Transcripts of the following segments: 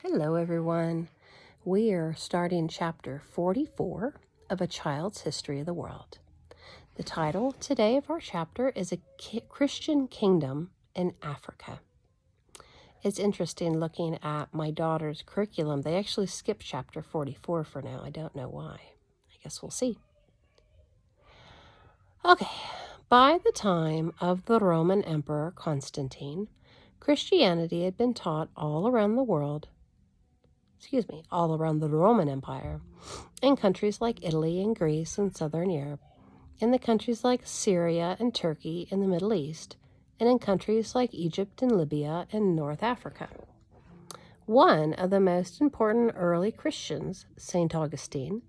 Hello, everyone. We are starting chapter 44 of A Child's History of the World. The title today of our chapter is A Christian Kingdom in Africa. It's interesting looking at my daughter's curriculum. They actually skipped chapter 44 for now. I don't know why. I guess we'll see. Okay, by the time of the Roman Emperor Constantine, Christianity had been taught all around the Roman Empire, in countries like Italy and Greece and southern Europe, in the countries like Syria and Turkey in the Middle East, and in countries like Egypt and Libya and North Africa. One of the most important early Christians, St. Augustine,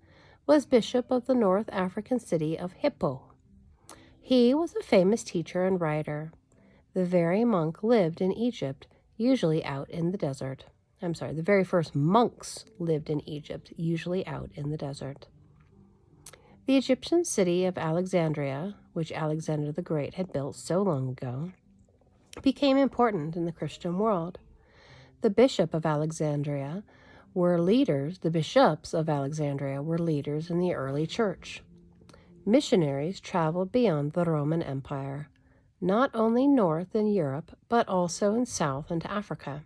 was bishop of the North African city of Hippo. He was a famous teacher and writer. The very monk lived in Egypt, usually out in the desert. The very first monks lived in Egypt, usually out in the desert. The Egyptian city of Alexandria, which Alexander the Great had built so long ago, became important in the Christian world. The bishops of Alexandria were leaders in the early church. Missionaries traveled beyond the Roman Empire, not only north in Europe, but also in south into Africa.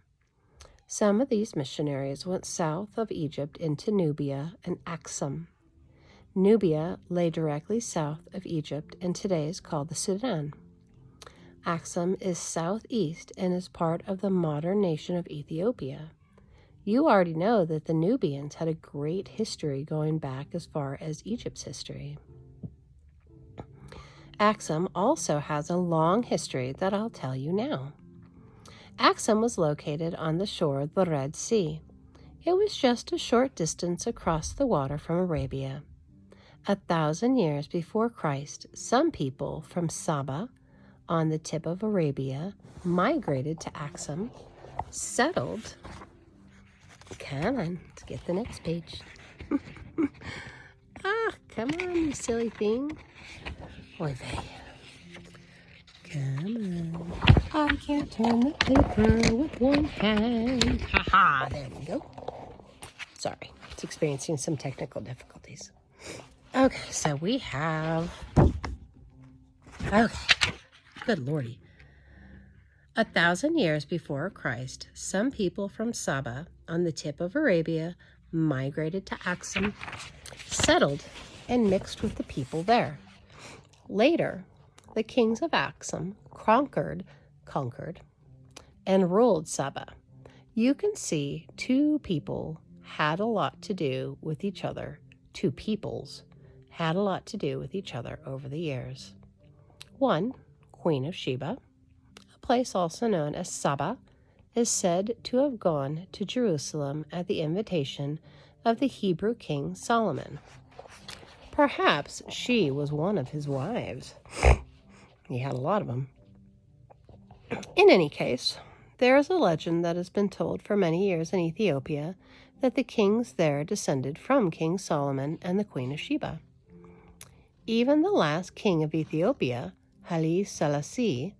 Some of these missionaries went south of Egypt into Nubia and Axum. Nubia lay directly south of Egypt and today is called the Sudan. Axum is southeast and is part of the modern nation of Ethiopia. You already know that the Nubians had a great history going back as far as Egypt's history. Axum also has a long history that I'll tell you now. Axum was located on the shore of the Red Sea. It was just a short distance across the water from Arabia. 1,000 years before Christ, some people from Saba, on the tip of Arabia, migrated to Axum, settled. Come on, let's get the next page. Come on, you silly thing. Oy vey. Come on. I can't turn the paper with one hand. Ha-ha, there we go. Sorry, it's experiencing some technical difficulties. Okay, so we have... Okay, good lordy. 1,000 years before Christ, some people from Saba, on the tip of Arabia, migrated to Axum, settled, and mixed with the people there. Later, the kings of Axum conquered, and ruled Saba. You can see two peoples had a lot to do with each other over the years. One, Queen of Sheba, a place also known as Saba, is said to have gone to Jerusalem at the invitation of the Hebrew king Solomon. Perhaps she was one of his wives. He had a lot of them. In any case, there is a legend that has been told for many years in Ethiopia that the kings there descended from King Solomon and the Queen of Sheba. Even the last king of Ethiopia, Haile Selassie,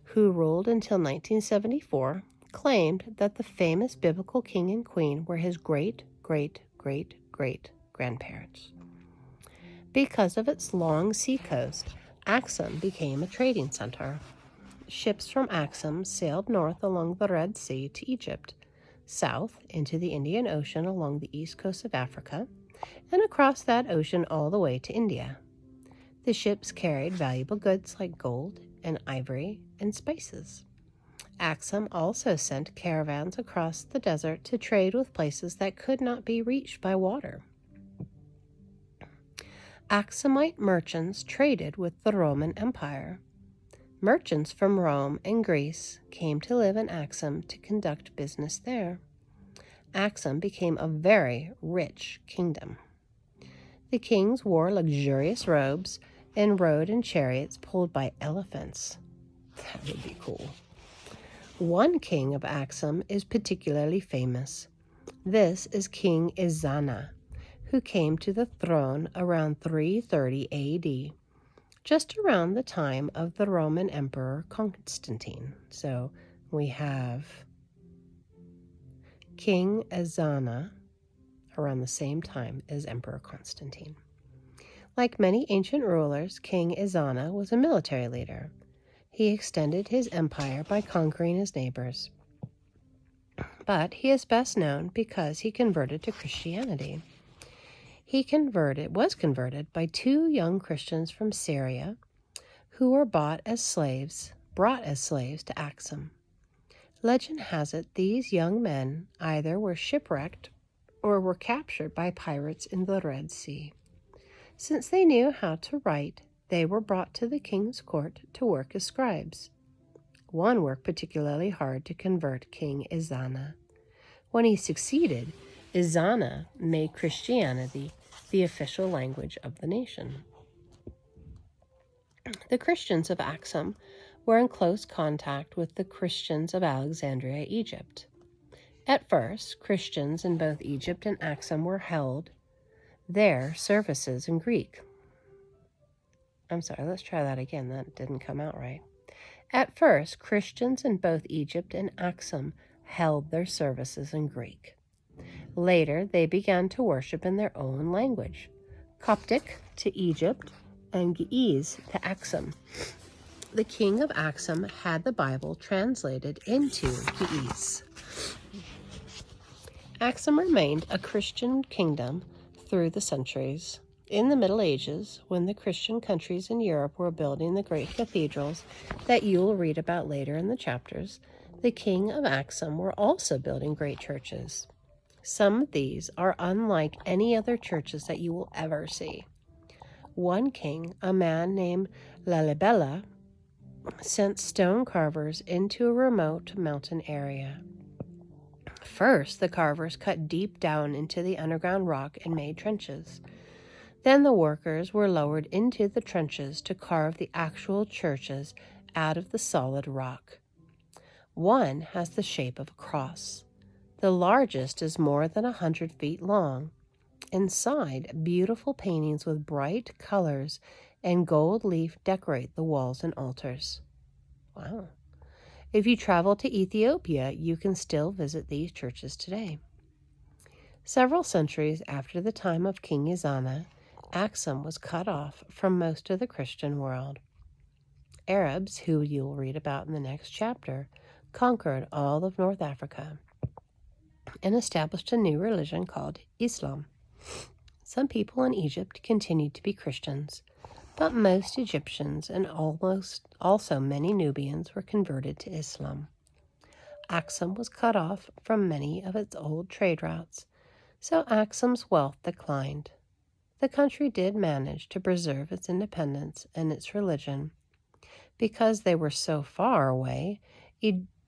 who ruled until 1974, claimed that the famous biblical king and queen were his great-great-great-great-grandparents. Because of its long seacoast, Axum became a trading center. Ships from Axum sailed north along the Red Sea to Egypt, south into the Indian Ocean along the east coast of Africa, and across that ocean all the way to India. The ships carried valuable goods like gold and ivory and spices. Axum also sent caravans across the desert to trade with places that could not be reached by water. Axumite merchants traded with the Roman Empire. Merchants from Rome and Greece came to live in Axum to conduct business there. Axum became a very rich kingdom. The kings wore luxurious robes and rode in chariots pulled by elephants. That would be cool. One king of Axum is particularly famous. This is King Ezana, who came to the throne around 330 A.D., just around the time of the Roman Emperor Constantine. So we have King Ezana, around the same time as Emperor Constantine. Like many ancient rulers, King Ezana was a military leader. He extended his empire by conquering his neighbors. But he is best known because he converted to Christianity. He was converted by two young Christians from Syria who were brought as slaves to Axum. Legend has it these young men either were shipwrecked or were captured by pirates in the Red Sea. Since they knew how to write, they were brought to the king's court to work as scribes. One worked particularly hard to convert King Ezana. When he succeeded, Ezana made Christianity the official language of the nation. The Christians of Axum were in close contact with the Christians of Alexandria, Egypt. At first, Christians in both Egypt and Axum were held their services in Greek. I'm sorry, let's try that again. That didn't come out right. At first, Christians in both Egypt and Axum held their services in Greek. Later, they began to worship in their own language, Coptic to Egypt and Ge'ez to Axum. The king of Axum had the Bible translated into Ge'ez. Axum remained a Christian kingdom through the centuries. In the Middle Ages, when the Christian countries in Europe were building the great cathedrals that you will read about later in the chapters, the king of Axum were also building great churches. Some of these are unlike any other churches that you will ever see. One king, a man named Lalibela, sent stone carvers into a remote mountain area. First, the carvers cut deep down into the underground rock and made trenches. Then the workers were lowered into the trenches to carve the actual churches out of the solid rock. One has the shape of a cross. The largest is more than 100 feet long. Inside, beautiful paintings with bright colors and gold leaf decorate the walls and altars. Wow. If you travel to Ethiopia, you can still visit these churches today. Several centuries after the time of King Ezana, Axum was cut off from most of the Christian world. Arabs, who you'll read about in the next chapter, conquered all of North Africa and established a new religion called Islam. Some people in Egypt continued to be Christians, but most Egyptians and also many Nubians were converted to Islam. Axum was cut off from many of its old trade routes, so Axum's wealth declined. The country did manage to preserve its independence and its religion. Because they were so far away,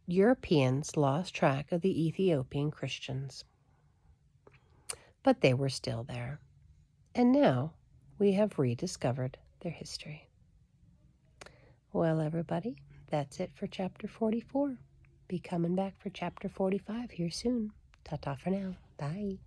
Europeans lost track of the Ethiopian Christians. But they were still there. And now we have rediscovered their history. Well, everybody, that's it for Chapter 44. Be coming back for Chapter 45 here soon. Ta-ta for now. Bye.